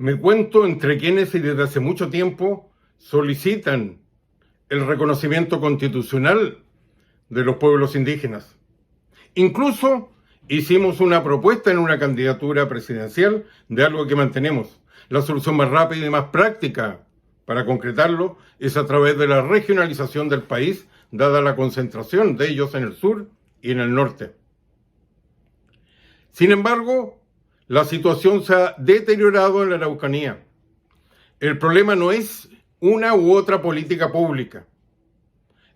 Me cuento entre quienes y desde hace mucho tiempo solicitan el reconocimiento constitucional de los pueblos indígenas. Incluso hicimos una propuesta en una candidatura presidencial de algo que mantenemos. La solución más rápida y más práctica para concretarlo es a través de la regionalización del país, dada la concentración de ellos en el sur y en el norte. Sin embargo, la situación se ha deteriorado en la Araucanía. El problema no es una u otra política pública.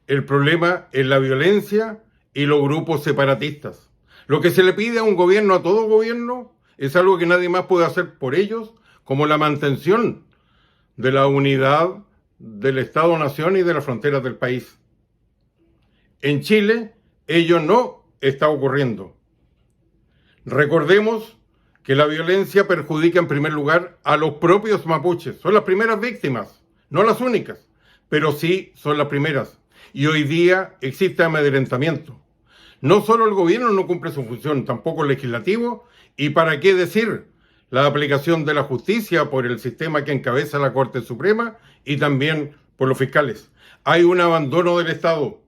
El problema es la violencia y los grupos separatistas. Lo que se le pide a un gobierno, a todo gobierno, es algo que nadie más puede hacer por ellos, como la mantención de la unidad del Estado-Nación y de las fronteras del país. En Chile, ello no está ocurriendo. Recordemos que la violencia perjudica en primer lugar a los propios mapuches. Son las primeras víctimas, no las únicas, pero sí son las primeras. Y hoy día existe amedrentamiento. No solo el gobierno no cumple su función, tampoco el legislativo, y para qué decir la aplicación de la justicia por el sistema que encabeza la Corte Suprema y también por los fiscales. Hay un abandono del Estado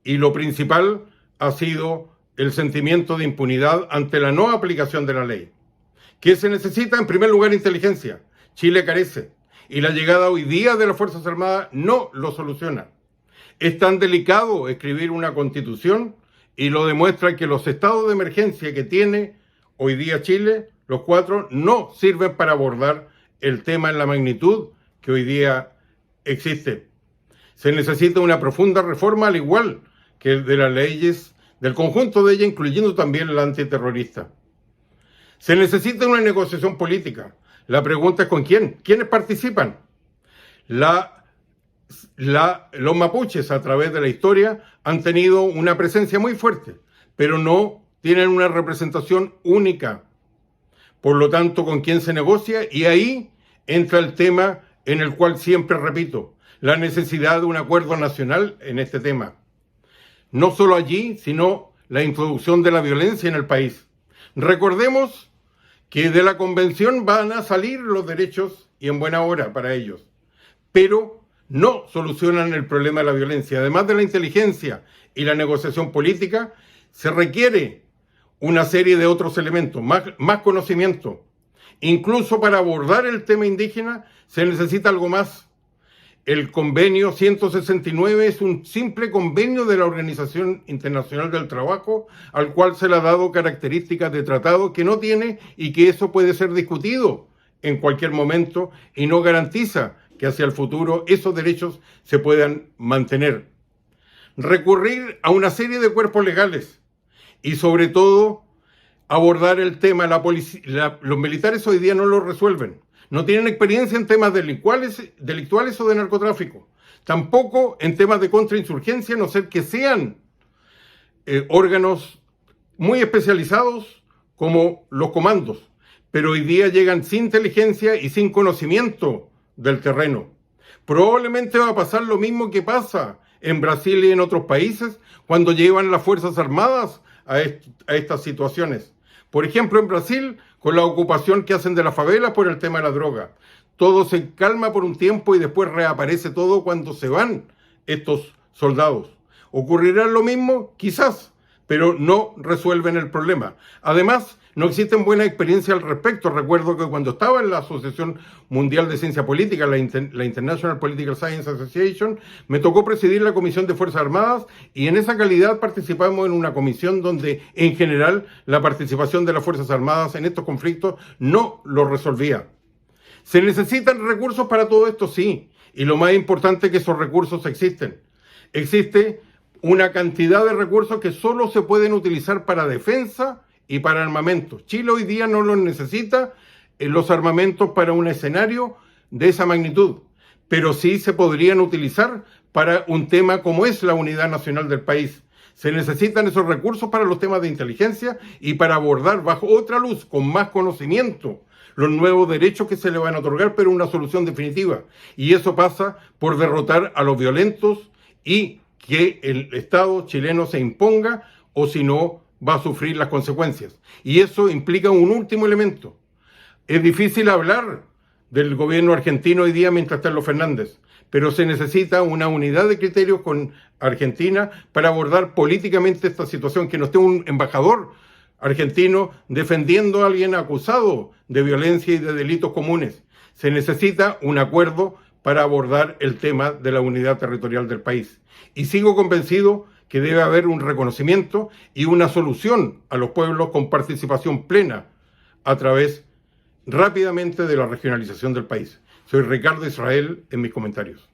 y lo principal ha sido el sentimiento de impunidad ante la no aplicación de la ley. ¿Qué se necesita? En primer lugar, inteligencia. Chile carece y la llegada hoy día de las Fuerzas Armadas no lo soluciona. Es tan delicado escribir una constitución y lo demuestra que los estados de emergencia que tiene hoy día Chile, los 4, no sirven para abordar el tema en la magnitud que hoy día existe. Se necesita una profunda reforma, al igual que de las leyes, del conjunto de ellas, incluyendo también la antiterrorista. Se necesita una negociación política. La pregunta es ¿con quién? ¿Quiénes participan? Los mapuches a través de la historia han tenido una presencia muy fuerte, pero no tienen una representación única. Por lo tanto, ¿con quién se negocia? Y ahí entra el tema en el cual siempre repito, la necesidad de un acuerdo nacional en este tema. No solo allí, sino la introducción de la violencia en el país. Recordemos que de la convención van a salir los derechos y en buena hora para ellos, pero no solucionan el problema de la violencia. Además de la inteligencia y la negociación política, se requiere una serie de otros elementos, más conocimiento. Incluso para abordar el tema indígena se necesita algo más. El convenio 169 es un simple convenio de la Organización Internacional del Trabajo, al cual se le ha dado características de tratado que no tiene y que eso puede ser discutido en cualquier momento y no garantiza que hacia el futuro esos derechos se puedan mantener. Recurrir a una serie de cuerpos legales y sobre todo abordar el tema, los militares hoy día no lo resuelven. No tienen experiencia en temas delictuales o de narcotráfico. Tampoco en temas de contrainsurgencia, a no ser que sean órganos muy especializados como los comandos. Pero hoy día llegan sin inteligencia y sin conocimiento del terreno. Probablemente va a pasar lo mismo que pasa en Brasil y en otros países cuando llevan las Fuerzas Armadas a estas situaciones. Por ejemplo, en Brasil, con la ocupación que hacen de la favela por el tema de la droga. Todo se calma por un tiempo y después reaparece todo cuando se van estos soldados. ¿Ocurrirá lo mismo? Quizás, pero no resuelven el problema. Además, no existen buenas experiencias al respecto. Recuerdo que cuando estaba en la Asociación Mundial de Ciencia Política, la International Political Science Association, me tocó presidir la Comisión de Fuerzas Armadas y en esa calidad participamos en una comisión donde en general la participación de las Fuerzas Armadas en estos conflictos no lo resolvía. ¿Se necesitan recursos para todo esto? Sí. Y lo más importante es que esos recursos existen. Existe una cantidad de recursos que solo se pueden utilizar para defensa y para armamentos. Chile hoy día no los necesita los armamentos para un escenario de esa magnitud, pero sí se podrían utilizar para un tema como es la unidad nacional del país. Se necesitan esos recursos para los temas de inteligencia y para abordar bajo otra luz, con más conocimiento, los nuevos derechos que se le van a otorgar, pero una solución definitiva. Y eso pasa por derrotar a los violentos y que el Estado chileno se imponga, o si no, va a sufrir las consecuencias. Y eso implica un último elemento. Es difícil hablar del gobierno argentino hoy día mientras está Los Fernández, pero se necesita una unidad de criterios con Argentina para abordar políticamente esta situación, que no esté un embajador argentino defendiendo a alguien acusado de violencia y de delitos comunes. Se necesita un acuerdo para abordar el tema de la unidad territorial del país. Y sigo convencido que debe haber un reconocimiento y una solución a los pueblos con participación plena a través rápidamente de la regionalización del país. Soy Ricardo Israel en mis comentarios.